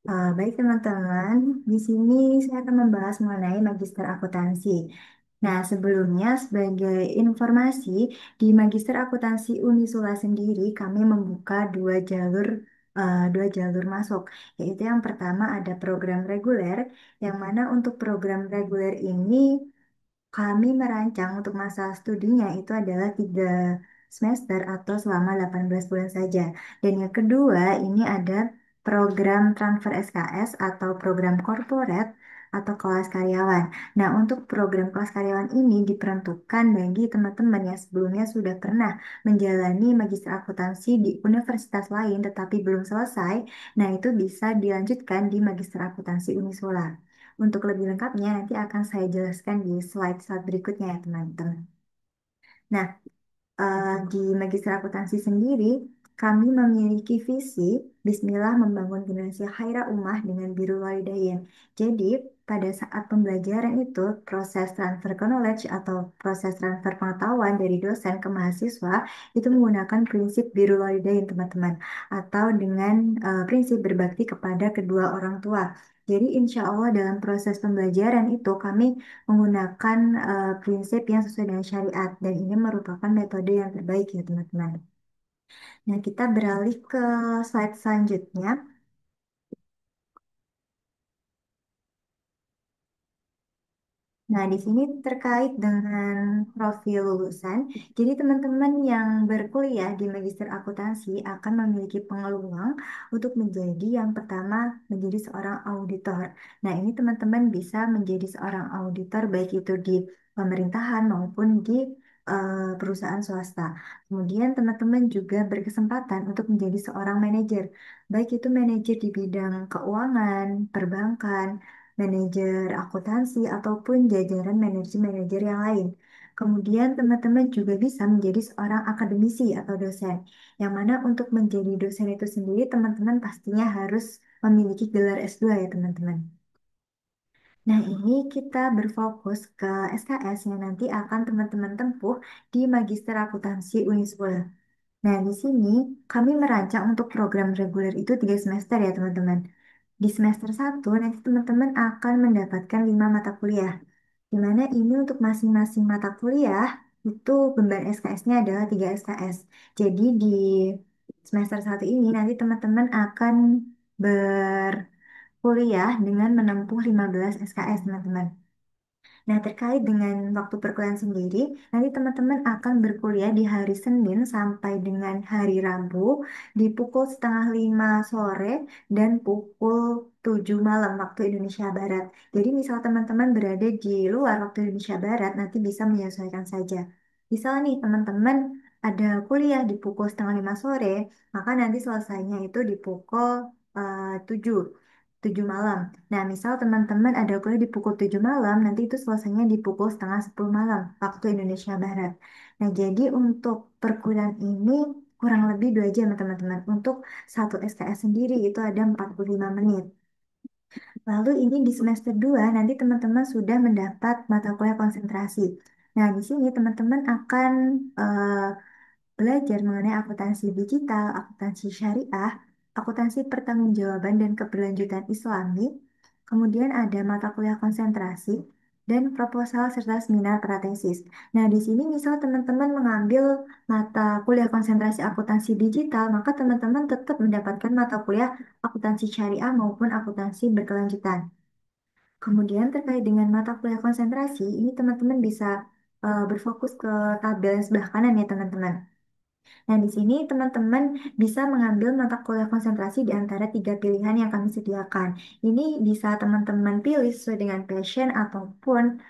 Baik teman-teman, di sini saya akan membahas mengenai Magister Akuntansi. Nah, sebelumnya sebagai informasi, di Magister Akuntansi Unisula sendiri kami membuka dua jalur masuk, yaitu yang pertama ada program reguler, yang mana untuk program reguler ini kami merancang untuk masa studinya itu adalah 3 semester atau selama 18 bulan saja. Dan yang kedua, ini ada program transfer SKS atau program corporate atau kelas karyawan. Nah, untuk program kelas karyawan ini diperuntukkan bagi teman-teman yang sebelumnya sudah pernah menjalani magister akuntansi di universitas lain tetapi belum selesai. Nah, itu bisa dilanjutkan di magister akuntansi Unisula. Untuk lebih lengkapnya nanti akan saya jelaskan di slide-slide berikutnya ya teman-teman. Nah, di Magister Akuntansi sendiri, kami memiliki visi Bismillah membangun generasi khairah ummah dengan biru walidain. Jadi, pada saat pembelajaran itu, proses transfer knowledge atau proses transfer pengetahuan dari dosen ke mahasiswa itu menggunakan prinsip biru walidain, teman-teman, atau dengan prinsip berbakti kepada kedua orang tua. Jadi, insya Allah dalam proses pembelajaran itu kami menggunakan prinsip yang sesuai dengan syariat dan ini merupakan metode yang terbaik ya teman-teman. Nah, kita beralih ke slide selanjutnya. Nah, di sini terkait dengan profil lulusan. Jadi, teman-teman yang berkuliah di Magister Akuntansi akan memiliki peluang untuk menjadi yang pertama menjadi seorang auditor. Nah, ini teman-teman bisa menjadi seorang auditor baik itu di pemerintahan maupun di perusahaan swasta. Kemudian, teman-teman juga berkesempatan untuk menjadi seorang manajer, baik itu manajer di bidang keuangan, perbankan, manajer akuntansi, ataupun jajaran manajer-manajer yang lain. Kemudian teman-teman juga bisa menjadi seorang akademisi atau dosen, yang mana untuk menjadi dosen itu sendiri teman-teman pastinya harus memiliki gelar S2 ya teman-teman. Nah, ini kita berfokus ke SKS yang nanti akan teman-teman tempuh di Magister Akuntansi Unisula. Nah, di sini kami merancang untuk program reguler itu 3 semester ya teman-teman. Di semester 1 nanti teman-teman akan mendapatkan 5 mata kuliah. Di mana ini untuk masing-masing mata kuliah itu beban SKS-nya adalah 3 SKS. Jadi di semester 1 ini nanti teman-teman akan berkuliah dengan menempuh 15 SKS teman-teman. Nah, terkait dengan waktu perkuliahan sendiri, nanti teman-teman akan berkuliah di hari Senin sampai dengan hari Rabu di pukul setengah 5 sore dan pukul 7 malam waktu Indonesia Barat. Jadi misal teman-teman berada di luar waktu Indonesia Barat, nanti bisa menyesuaikan saja. Misal nih teman-teman ada kuliah di pukul setengah 5 sore, maka nanti selesainya itu di pukul 7 malam. Nah, misal teman-teman ada kuliah di pukul 7 malam, nanti itu selesainya di pukul setengah 10 malam, waktu Indonesia Barat. Nah, jadi untuk perkuliahan ini kurang lebih 2 jam, ya, teman-teman. Untuk satu SKS sendiri itu ada 45 menit. Lalu ini di semester 2 nanti teman-teman sudah mendapat mata kuliah konsentrasi. Nah, di sini teman-teman akan eh, belajar mengenai akuntansi digital, akuntansi syariah, akuntansi pertanggungjawaban dan keberlanjutan Islami, kemudian ada mata kuliah konsentrasi, dan proposal serta seminar pratesis. Nah, di sini misal teman-teman mengambil mata kuliah konsentrasi akuntansi digital, maka teman-teman tetap mendapatkan mata kuliah akuntansi syariah maupun akuntansi berkelanjutan. Kemudian terkait dengan mata kuliah konsentrasi, ini teman-teman bisa berfokus ke tabel yang sebelah kanan ya teman-teman. Nah, di sini teman-teman bisa mengambil mata kuliah konsentrasi di antara 3 pilihan yang kami sediakan. Ini bisa teman-teman pilih sesuai dengan passion ataupun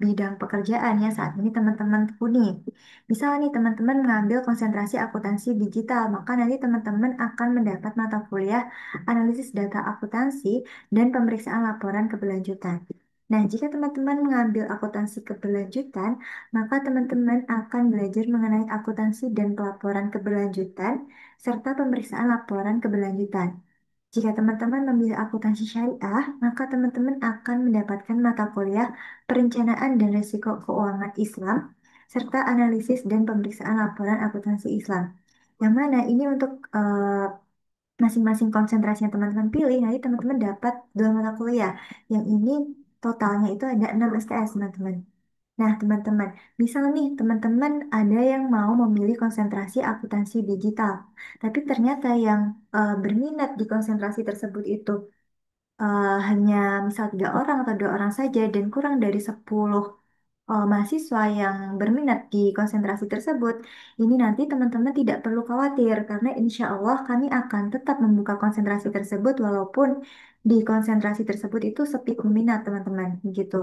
bidang pekerjaan yang saat ini teman-teman tekuni. Misal nih teman-teman mengambil konsentrasi akuntansi digital, maka nanti teman-teman akan mendapat mata kuliah analisis data akuntansi dan pemeriksaan laporan keberlanjutan. Nah, jika teman-teman mengambil akuntansi keberlanjutan, maka teman-teman akan belajar mengenai akuntansi dan pelaporan keberlanjutan, serta pemeriksaan laporan keberlanjutan. Jika teman-teman memilih akuntansi syariah, maka teman-teman akan mendapatkan mata kuliah perencanaan dan risiko keuangan Islam, serta analisis dan pemeriksaan laporan akuntansi Islam. Yang mana ini untuk masing-masing konsentrasi yang teman-teman pilih, nanti teman-teman dapat dua mata kuliah. Yang ini totalnya itu ada 6 SKS, teman-teman. Nah, teman-teman, misal nih teman-teman ada yang mau memilih konsentrasi akuntansi digital, tapi ternyata yang berminat di konsentrasi tersebut itu hanya misal 3 orang atau 2 orang saja dan kurang dari 10 mahasiswa yang berminat di konsentrasi tersebut, ini nanti teman-teman tidak perlu khawatir karena insya Allah kami akan tetap membuka konsentrasi tersebut walaupun di konsentrasi tersebut itu sepi peminat, teman-teman, gitu.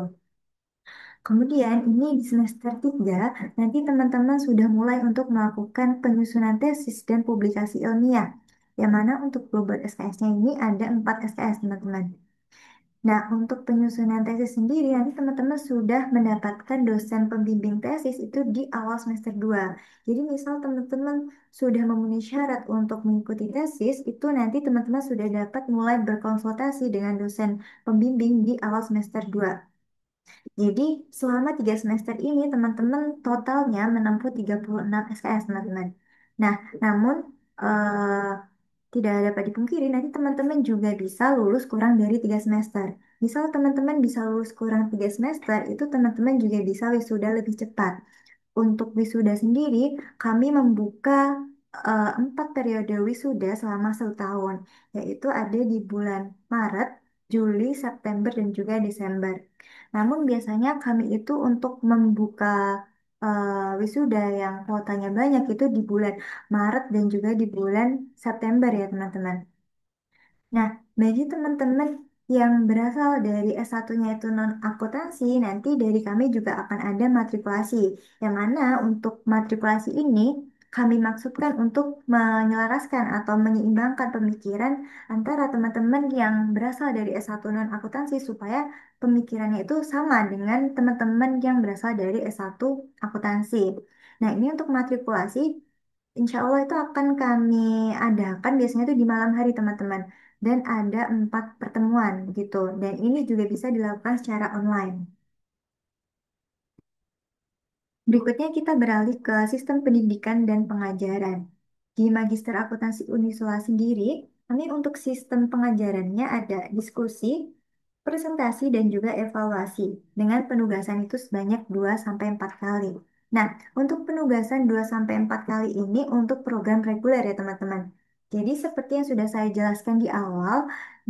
Kemudian ini di semester 3 nanti teman-teman sudah mulai untuk melakukan penyusunan tesis dan publikasi ilmiah. Yang mana untuk global SKS-nya ini ada 4 SKS, teman-teman. Nah, untuk penyusunan tesis sendiri, nanti teman-teman sudah mendapatkan dosen pembimbing tesis itu di awal semester 2. Jadi, misal teman-teman sudah memenuhi syarat untuk mengikuti tesis, itu nanti teman-teman sudah dapat mulai berkonsultasi dengan dosen pembimbing di awal semester 2. Jadi, selama 3 semester ini, teman-teman totalnya menempuh 36 SKS, teman-teman. Nah, namun eh, tidak dapat dipungkiri, nanti teman-teman juga bisa lulus kurang dari 3 semester. Misal teman-teman bisa lulus kurang 3 semester, itu teman-teman juga bisa wisuda lebih cepat. Untuk wisuda sendiri, kami membuka 4 periode wisuda selama 1 tahun, yaitu ada di bulan Maret, Juli, September, dan juga Desember. Namun biasanya kami itu untuk membuka wisuda yang kuotanya banyak itu di bulan Maret dan juga di bulan September ya teman-teman. Nah, bagi teman-teman yang berasal dari S1-nya itu non-akuntansi, nanti dari kami juga akan ada matrikulasi. Yang mana untuk matrikulasi ini kami maksudkan untuk menyelaraskan atau menyeimbangkan pemikiran antara teman-teman yang berasal dari S1 non-akuntansi supaya pemikirannya itu sama dengan teman-teman yang berasal dari S1 akuntansi. Nah, ini untuk matrikulasi Insya Allah itu akan kami adakan biasanya itu di malam hari teman-teman. Dan ada 4 pertemuan gitu. Dan ini juga bisa dilakukan secara online. Berikutnya kita beralih ke sistem pendidikan dan pengajaran. Di Magister Akuntansi Unisula sendiri, kami untuk sistem pengajarannya ada diskusi, presentasi, dan juga evaluasi. Dengan penugasan itu sebanyak 2 sampai 4 kali. Nah, untuk penugasan 2 sampai 4 kali ini untuk program reguler ya teman-teman. Jadi seperti yang sudah saya jelaskan di awal,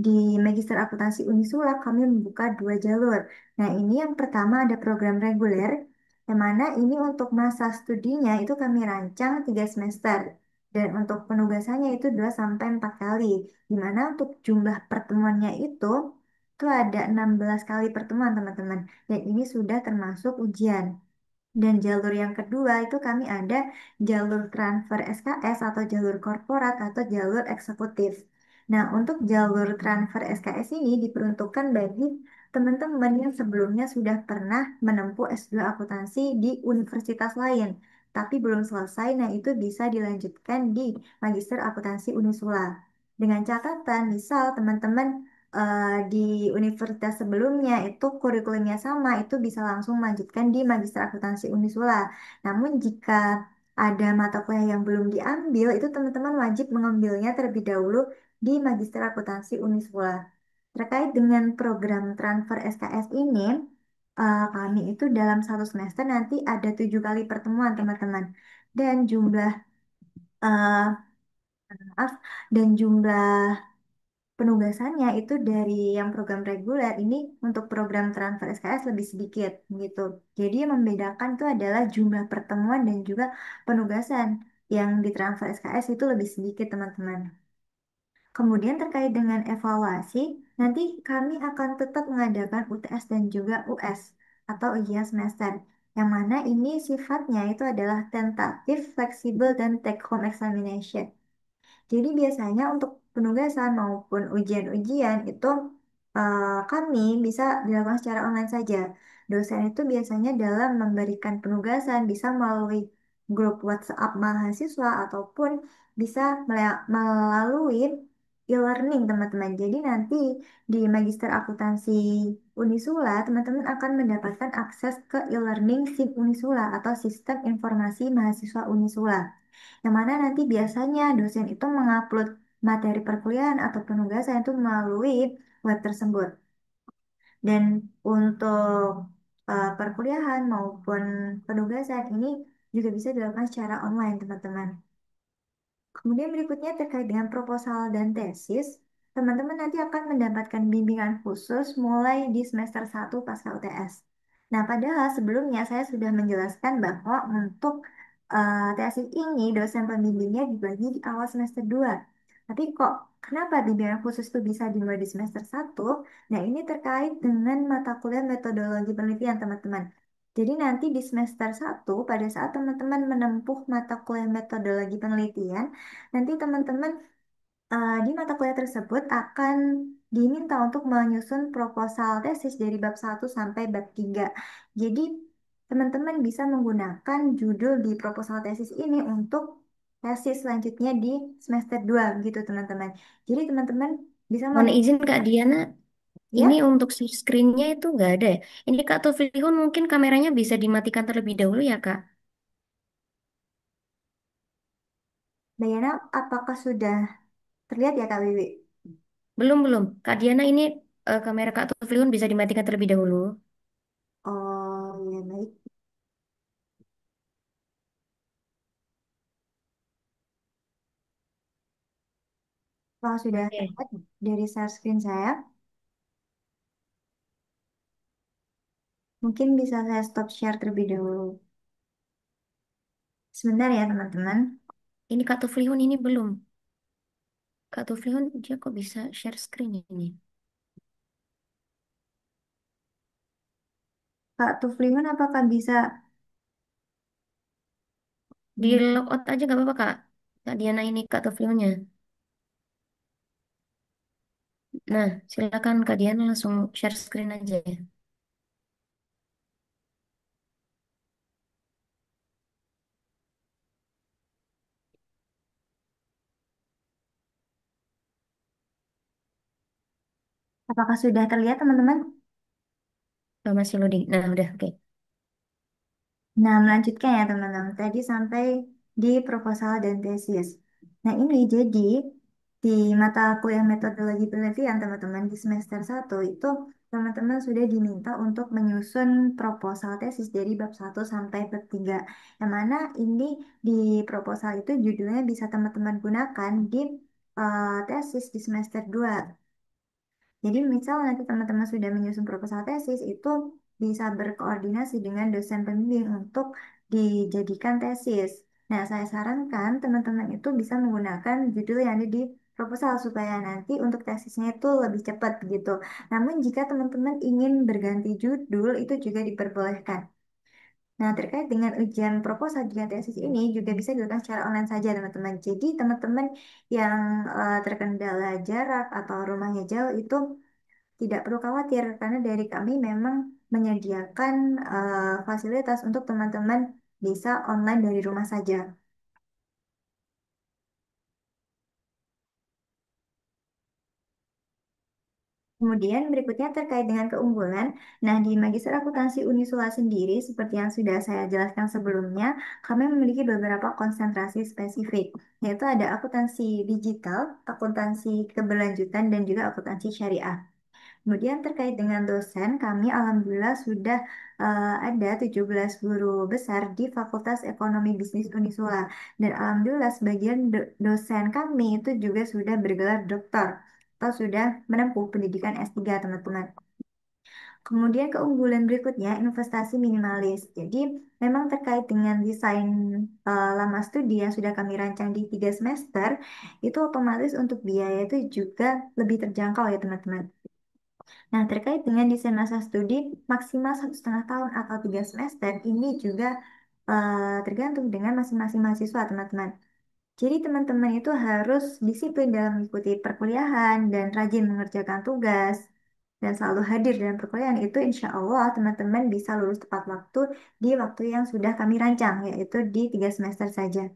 di Magister Akuntansi Unisula kami membuka 2 jalur. Nah, ini yang pertama ada program reguler, yang mana ini untuk masa studinya itu kami rancang 3 semester. Dan untuk penugasannya itu 2 sampai 4 kali. Di mana untuk jumlah pertemuannya itu ada 16 kali pertemuan teman-teman. Dan ini sudah termasuk ujian. Dan jalur yang kedua itu kami ada jalur transfer SKS atau jalur korporat atau jalur eksekutif. Nah, untuk jalur transfer SKS ini diperuntukkan bagi teman-teman yang sebelumnya sudah pernah menempuh S2 akuntansi di universitas lain, tapi belum selesai. Nah, itu bisa dilanjutkan di Magister Akuntansi Unisula. Dengan catatan, misal teman-teman di universitas sebelumnya itu kurikulumnya sama, itu bisa langsung melanjutkan di Magister Akuntansi Unisula. Namun jika ada mata kuliah yang belum diambil, itu teman-teman wajib mengambilnya terlebih dahulu di Magister Akuntansi Unisula. Terkait dengan program transfer SKS ini, kami itu dalam 1 semester nanti ada 7 kali pertemuan teman-teman. Dan jumlah eh, maaf, dan jumlah penugasannya itu dari yang program reguler ini untuk program transfer SKS lebih sedikit gitu. Jadi yang membedakan itu adalah jumlah pertemuan dan juga penugasan yang di transfer SKS itu lebih sedikit teman-teman. Kemudian terkait dengan evaluasi, nanti kami akan tetap mengadakan UTS dan juga US atau ujian semester. Yang mana ini sifatnya itu adalah tentatif, fleksibel, dan take home examination. Jadi biasanya untuk penugasan maupun ujian-ujian itu kami bisa dilakukan secara online saja. Dosen itu biasanya dalam memberikan penugasan bisa melalui grup WhatsApp mahasiswa ataupun bisa melalui e-learning teman-teman. Jadi nanti di Magister Akuntansi Unisula teman-teman akan mendapatkan akses ke e-learning SIM Unisula atau Sistem Informasi Mahasiswa Unisula yang mana nanti biasanya dosen itu mengupload materi perkuliahan atau penugasan itu melalui web tersebut. Dan untuk perkuliahan maupun penugasan ini juga bisa dilakukan secara online, teman-teman. Kemudian berikutnya terkait dengan proposal dan tesis, teman-teman nanti akan mendapatkan bimbingan khusus mulai di semester 1 pasca UTS. Nah, padahal sebelumnya saya sudah menjelaskan bahwa untuk tesis ini dosen pembimbingnya dibagi di awal semester 2. Tapi kok kenapa bimbingan khusus itu bisa dimulai di semester 1? Nah, ini terkait dengan mata kuliah metodologi penelitian, teman-teman. Jadi nanti di semester 1, pada saat teman-teman menempuh mata kuliah metodologi penelitian, nanti teman-teman di mata kuliah tersebut akan diminta untuk menyusun proposal tesis dari bab 1 sampai bab 3. Jadi teman-teman bisa menggunakan judul di proposal tesis ini untuk tesis selanjutnya di semester 2 gitu teman-teman. Jadi teman-teman bisa Mohon izin Kak Diana, ini ya, untuk share screen-nya itu nggak ada ya? Ini Kak Tuflihun mungkin kameranya bisa dimatikan terlebih dahulu ya Kak? Dayana, apakah sudah terlihat ya Kak Wiwi? Belum, belum. Kak Diana ini kamera Kak Tuflihun bisa dimatikan terlebih dahulu. Oh, iya baik. Kalau sudah Oke. terlihat dari share screen saya, mungkin bisa saya stop share terlebih dahulu. Sebentar ya teman-teman. Ini Kak Tuflihun ini belum. Kak Tuflihun dia kok bisa share screen ini? Kak Tuflihun apakah bisa? Di Hmm, logout aja nggak apa-apa Kak. Kak Diana ini Kak Tuflihunnya. Nah, silakan Kak Diana langsung share screen aja ya. apakah sudah terlihat teman-teman? Oh, masih loading. Nah, udah oke. Nah, melanjutkan ya teman-teman. Tadi sampai di proposal dan tesis. Nah, ini jadi di mata kuliah metodologi penelitian teman-teman di semester 1 itu teman-teman sudah diminta untuk menyusun proposal tesis dari bab 1 sampai bab 3. Yang mana ini di proposal itu judulnya bisa teman-teman gunakan di tesis di semester 2. Jadi misal nanti teman-teman sudah menyusun proposal tesis itu bisa berkoordinasi dengan dosen pembimbing untuk dijadikan tesis. Nah, saya sarankan teman-teman itu bisa menggunakan judul yang ada di proposal supaya nanti untuk tesisnya itu lebih cepat gitu. Namun jika teman-teman ingin berganti judul itu juga diperbolehkan. Nah, terkait dengan ujian proposal dan tesis ini juga bisa dilakukan secara online saja, teman-teman. Jadi, teman-teman yang terkendala jarak atau rumahnya jauh itu tidak perlu khawatir karena dari kami memang menyediakan fasilitas untuk teman-teman bisa online dari rumah saja. Kemudian berikutnya terkait dengan keunggulan. Nah, di Magister Akuntansi Unisula sendiri, seperti yang sudah saya jelaskan sebelumnya, kami memiliki beberapa konsentrasi spesifik, yaitu ada akuntansi digital, akuntansi keberlanjutan, dan juga akuntansi syariah. Kemudian terkait dengan dosen, kami alhamdulillah sudah ada 17 guru besar di Fakultas Ekonomi Bisnis Unisula. Dan alhamdulillah sebagian dosen kami itu juga sudah bergelar doktor atau sudah menempuh pendidikan S3, teman-teman. Kemudian keunggulan berikutnya investasi minimalis. Jadi memang terkait dengan desain lama studi yang sudah kami rancang di 3 semester, itu otomatis untuk biaya itu juga lebih terjangkau ya teman-teman. Nah, terkait dengan desain masa studi maksimal 1,5 tahun atau 3 semester, ini juga tergantung dengan masing-masing mahasiswa, teman-teman. Jadi, teman-teman itu harus disiplin dalam mengikuti perkuliahan dan rajin mengerjakan tugas dan selalu hadir dalam perkuliahan itu insya Allah teman-teman bisa lulus tepat waktu di waktu yang sudah kami rancang, yaitu di 3 semester saja.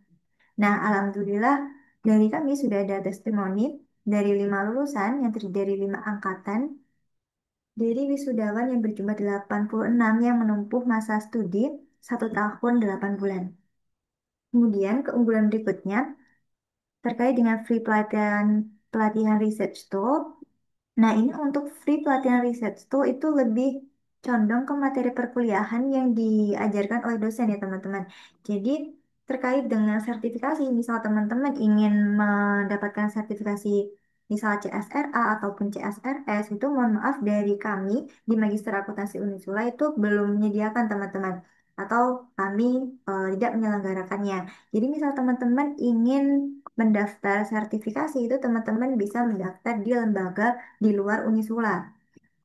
Nah, alhamdulillah dari kami sudah ada testimoni dari 5 lulusan yang terdiri dari 5 angkatan dari wisudawan yang berjumlah 86 yang menempuh masa studi 1 tahun 8 bulan. Kemudian keunggulan berikutnya, terkait dengan free pelatihan pelatihan research tool. Nah, ini untuk free pelatihan research tool itu lebih condong ke materi perkuliahan yang diajarkan oleh dosen ya teman-teman. Jadi terkait dengan sertifikasi, misal teman-teman ingin mendapatkan sertifikasi misal CSRA ataupun CSRS, itu mohon maaf dari kami di Magister Akuntansi Unisula itu belum menyediakan teman-teman. Atau kami tidak menyelenggarakannya. Jadi misal teman-teman ingin mendaftar sertifikasi itu teman-teman bisa mendaftar di lembaga di luar Unisula.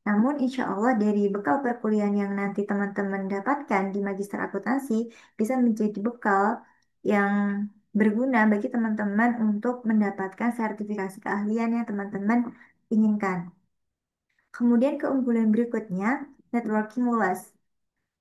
Namun insya Allah dari bekal perkuliahan yang nanti teman-teman dapatkan di Magister Akuntansi bisa menjadi bekal yang berguna bagi teman-teman untuk mendapatkan sertifikasi keahlian yang teman-teman inginkan. Kemudian keunggulan berikutnya, networking luas.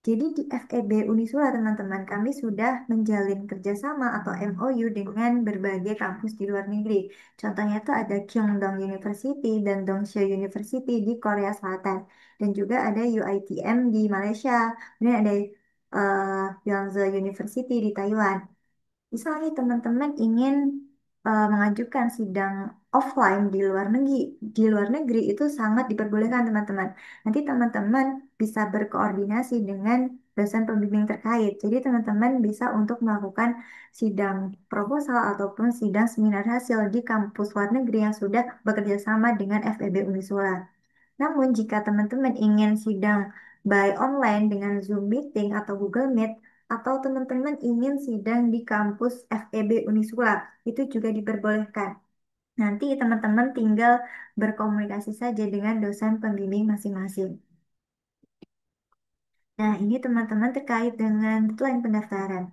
Jadi di FEB Unisula teman-teman, kami sudah menjalin kerjasama atau MOU dengan berbagai kampus di luar negeri. Contohnya itu ada Kyongdong University dan Dongseo University di Korea Selatan. Dan juga ada UiTM di Malaysia. Kemudian ada Yangzhou University di Taiwan. Misalnya teman-teman ingin mengajukan sidang offline di luar negeri itu sangat diperbolehkan teman-teman. Nanti teman-teman bisa berkoordinasi dengan dosen pembimbing terkait. Jadi teman-teman bisa untuk melakukan sidang proposal ataupun sidang seminar hasil di kampus luar negeri yang sudah bekerja sama dengan FEB Unisula. Namun, jika teman-teman ingin sidang by online dengan Zoom Meeting atau Google Meet, atau teman-teman ingin sidang di kampus FEB Unisula, itu juga diperbolehkan. Nanti teman-teman tinggal berkomunikasi saja dengan dosen pembimbing masing-masing. Nah, ini teman-teman terkait dengan deadline pendaftaran.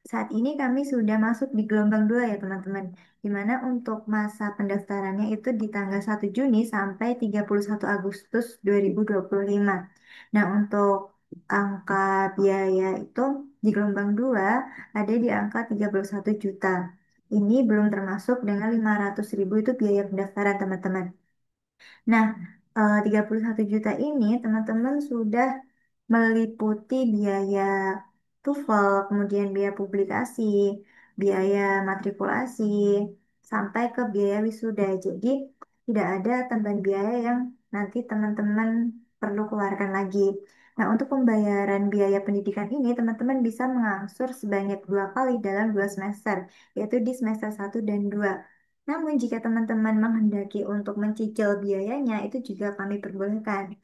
Saat ini kami sudah masuk di gelombang 2 ya teman-teman, di mana untuk masa pendaftarannya itu di tanggal 1 Juni sampai 31 Agustus 2025. Nah, untuk angka biaya itu di gelombang 2 ada di angka 31 juta. Ini belum termasuk dengan 500.000 itu biaya pendaftaran teman-teman. Nah, 31 juta ini teman-teman sudah meliputi biaya TOEFL, kemudian biaya publikasi, biaya matrikulasi, sampai ke biaya wisuda. Jadi tidak ada tambahan biaya yang nanti teman-teman perlu keluarkan lagi. Nah, untuk pembayaran biaya pendidikan ini, teman-teman bisa mengangsur sebanyak 2 kali dalam 2 semester, yaitu di semester 1 dan 2. Namun, jika teman-teman menghendaki untuk mencicil biayanya, itu juga kami perbolehkan.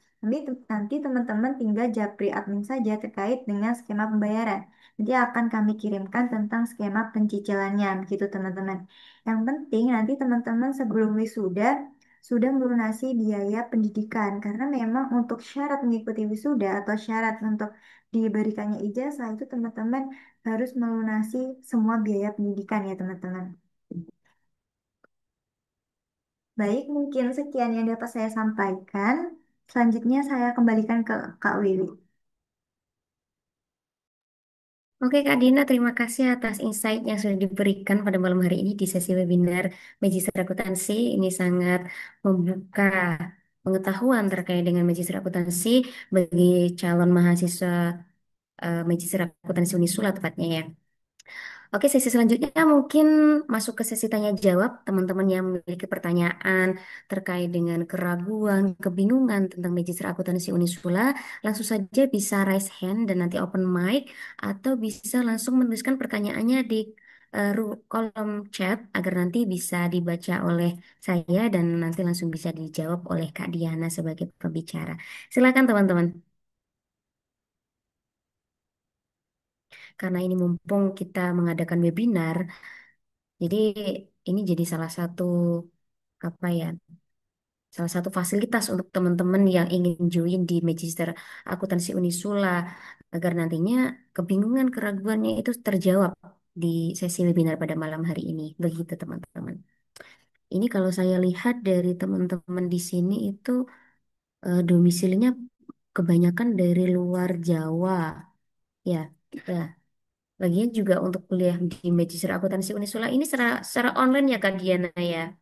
Nanti teman-teman tinggal japri admin saja terkait dengan skema pembayaran. Nanti akan kami kirimkan tentang skema pencicilannya, begitu teman-teman. Yang penting nanti teman-teman sebelum wisuda sudah melunasi biaya pendidikan karena memang untuk syarat mengikuti wisuda atau syarat untuk diberikannya ijazah itu teman-teman harus melunasi semua biaya pendidikan ya teman-teman. Baik, mungkin sekian yang dapat saya sampaikan. Selanjutnya saya kembalikan ke Kak Willy. Oke Kak Dina, terima kasih atas insight yang sudah diberikan pada malam hari ini di sesi webinar Magister Akuntansi. Ini sangat membuka pengetahuan terkait dengan Magister Akuntansi bagi calon mahasiswa Magister Akuntansi Unisula tepatnya ya. Oke, sesi selanjutnya mungkin masuk ke sesi tanya jawab. Teman-teman yang memiliki pertanyaan terkait dengan keraguan, kebingungan tentang Magister Akuntansi Unisula, langsung saja bisa raise hand dan nanti open mic, atau bisa langsung menuliskan pertanyaannya di kolom chat agar nanti bisa dibaca oleh saya dan nanti langsung bisa dijawab oleh Kak Diana sebagai pembicara. Silakan teman-teman. Karena ini mumpung kita mengadakan webinar, jadi ini jadi salah satu apa ya, salah satu fasilitas untuk teman-teman yang ingin join di Magister Akuntansi Unisula agar nantinya kebingungan, keraguannya itu terjawab di sesi webinar pada malam hari ini. Begitu teman-teman. Ini kalau saya lihat dari teman-teman di sini itu domisilinya kebanyakan dari luar Jawa. Ya, ya. Lagian juga untuk kuliah di Magister Akuntansi Unisula ini secara online ya Kak Diana ya.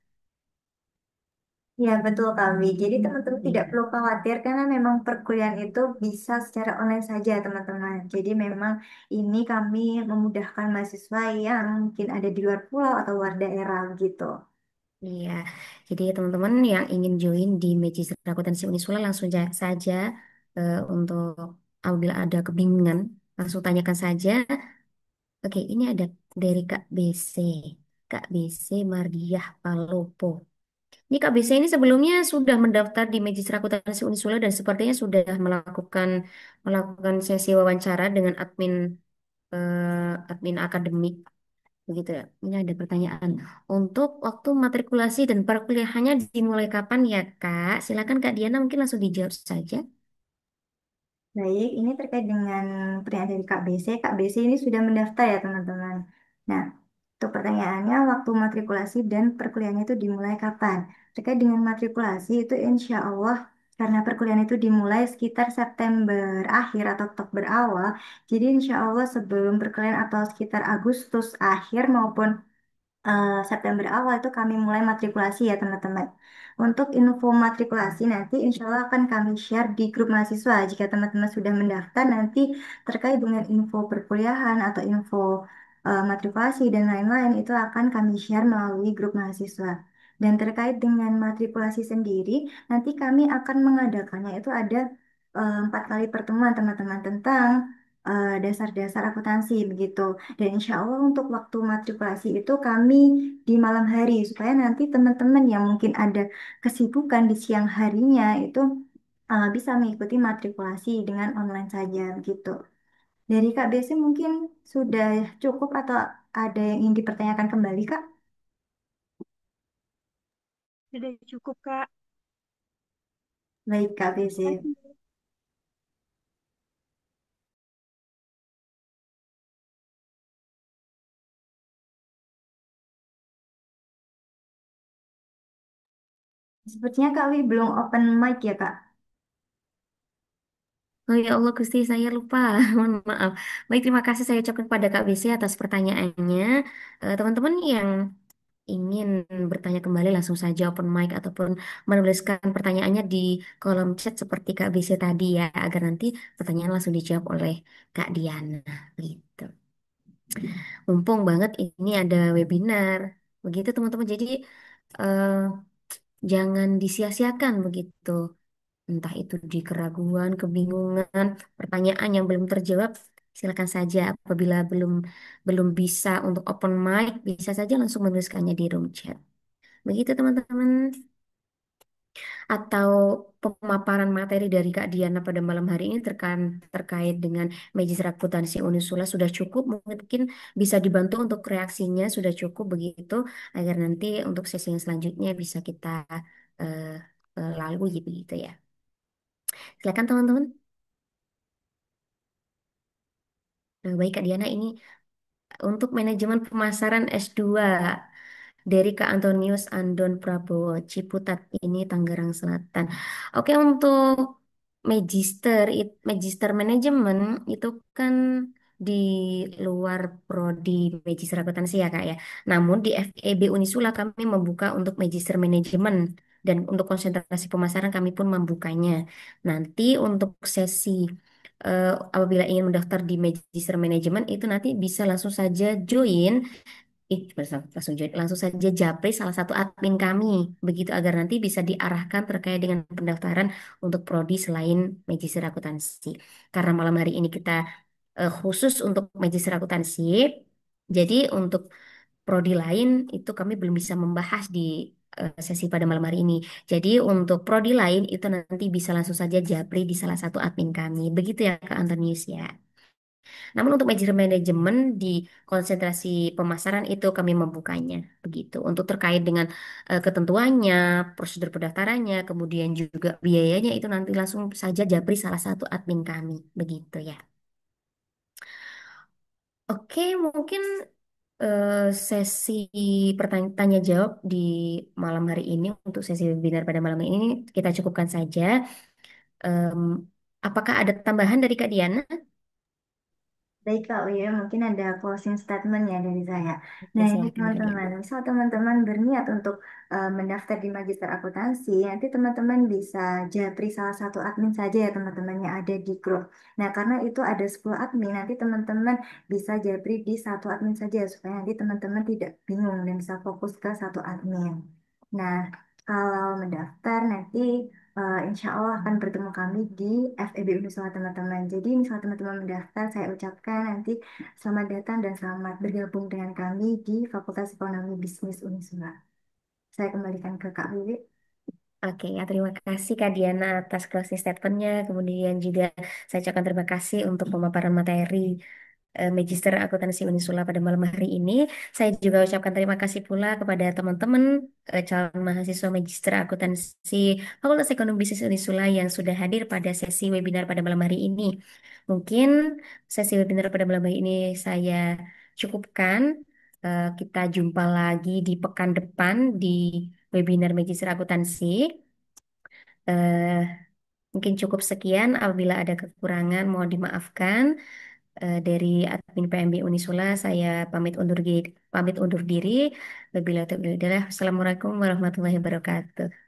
Ya, betul Kami. Jadi teman-teman tidak Iya. perlu khawatir karena memang perkuliahan itu bisa secara online saja teman-teman. Jadi memang ini kami memudahkan mahasiswa yang mungkin ada di luar pulau atau luar daerah gitu. Iya, jadi teman-teman yang ingin join di Magis Akuntansi Unisula langsung saja untuk apabila ada kebingungan langsung tanyakan saja. Oke, ini ada dari Kak BC. Kak BC Mardiah Palopo. Ini Kak BC ini sebelumnya sudah mendaftar di Magis Akuntansi Unisula dan sepertinya sudah melakukan sesi wawancara dengan admin akademik. Begitu ya. Ini ada pertanyaan. Untuk waktu matrikulasi dan perkuliahannya dimulai kapan ya, Kak? Silakan Kak Diana mungkin langsung dijawab saja. Baik, ini terkait dengan pertanyaan dari Kak BC. Kak BC ini sudah mendaftar ya teman-teman. Nah, untuk pertanyaannya, waktu matrikulasi dan perkuliahan itu dimulai kapan? Terkait dengan matrikulasi itu insya Allah karena perkuliahan itu dimulai sekitar September akhir atau Oktober awal. Jadi insya Allah sebelum perkuliahan atau sekitar Agustus akhir maupun September awal itu kami mulai matrikulasi ya teman-teman. Untuk info matrikulasi nanti insya Allah akan kami share di grup mahasiswa. Jika teman-teman sudah mendaftar nanti terkait dengan info perkuliahan atau info matrikulasi dan lain-lain itu akan kami share melalui grup mahasiswa. Dan terkait dengan matrikulasi sendiri, nanti kami akan mengadakannya itu ada 4 kali pertemuan teman-teman tentang dasar-dasar akuntansi begitu. Dan insya Allah untuk waktu matrikulasi itu kami di malam hari supaya nanti teman-teman yang mungkin ada kesibukan di siang harinya itu bisa mengikuti matrikulasi dengan online saja begitu. Dari Kak Desi mungkin sudah cukup atau ada yang ingin dipertanyakan kembali Kak? Sudah cukup, Kak. Baik Kak Desi. Makasih. Sepertinya Kak Wi belum open mic ya Kak? Oh ya Allah Gusti, saya lupa. Mohon maaf. Baik, terima kasih saya ucapkan kepada Kak BC atas pertanyaannya. Teman-teman yang ingin bertanya kembali langsung saja open mic ataupun menuliskan pertanyaannya di kolom chat seperti Kak BC tadi ya, agar nanti pertanyaan langsung dijawab oleh Kak Diana. Gitu. Mumpung banget ini ada webinar. Begitu teman-teman. Jadi eh, jangan disia-siakan begitu. Entah itu di keraguan, kebingungan, pertanyaan yang belum terjawab, silakan saja apabila belum belum bisa untuk open mic, bisa saja langsung menuliskannya di room chat. Begitu teman-teman. Atau pemaparan materi dari Kak Diana pada malam hari ini terkait dengan Magis Akuntansi Unisula sudah cukup, mungkin bisa dibantu untuk reaksinya sudah cukup begitu, agar nanti untuk sesi yang selanjutnya bisa kita eh, lalui begitu ya. Silakan teman-teman. Baik Kak Diana, ini untuk manajemen pemasaran S2 dari Kak Antonius Andon Prabowo, Ciputat ini Tangerang Selatan. Oke, untuk magister manajemen itu kan di luar prodi magister akuntansi ya Kak ya. Namun di FEB Unisula kami membuka untuk magister manajemen dan untuk konsentrasi pemasaran kami pun membukanya. Nanti untuk sesi apabila ingin mendaftar di magister manajemen itu nanti bisa langsung saja join langsung saja japri salah satu admin kami begitu agar nanti bisa diarahkan terkait dengan pendaftaran untuk prodi selain magister akuntansi. Karena malam hari ini kita khusus untuk magister akuntansi, jadi untuk prodi lain itu kami belum bisa membahas di sesi pada malam hari ini. Jadi untuk prodi lain itu nanti bisa langsung saja japri di salah satu admin kami. Begitu ya Kak Antonius ya. Namun untuk manajemen manajemen di konsentrasi pemasaran itu kami membukanya begitu. Untuk terkait dengan ketentuannya, prosedur pendaftarannya, kemudian juga biayanya itu nanti langsung saja japri salah satu admin kami begitu ya. Oke, mungkin eh, sesi tanya jawab di malam hari ini untuk sesi webinar pada malam ini kita cukupkan saja. Em, apakah ada tambahan dari Kak Diana? Baik Kak Uya, mungkin ada closing statement ya dari saya. Oke, Nah ini silakan Kak teman-teman, Diana. misal teman-teman berniat untuk mendaftar di Magister Akuntansi, nanti teman-teman bisa japri salah satu admin saja ya teman-teman yang ada di grup. Nah karena itu ada 10 admin, nanti teman-teman bisa japri di satu admin saja supaya nanti teman-teman tidak bingung dan bisa fokus ke satu admin. Nah kalau mendaftar nanti insya Allah akan bertemu kami di FEB Uniswa teman-teman. Jadi misal teman-teman mendaftar, saya ucapkan nanti selamat datang dan selamat bergabung dengan kami di Fakultas Ekonomi Bisnis Uniswa. Saya kembalikan ke Kak Wiwi. Oke, ya terima kasih Kak Diana atas closing statementnya. Kemudian juga saya ucapkan terima kasih untuk pemaparan materi Magister Akuntansi Unisula pada malam hari ini. Saya juga ucapkan terima kasih pula kepada teman-teman calon mahasiswa Magister Akuntansi Fakultas Ekonomi Bisnis Unisula yang sudah hadir pada sesi webinar pada malam hari ini. Mungkin sesi webinar pada malam hari ini saya cukupkan. Kita jumpa lagi di pekan depan di webinar Magister Akuntansi. Eh, Mungkin cukup sekian. Apabila ada kekurangan, mohon dimaafkan. Dari admin PMB Unisula, saya pamit undur diri. Wabillahi taufiq wal hidayah. Assalamualaikum warahmatullahi wabarakatuh.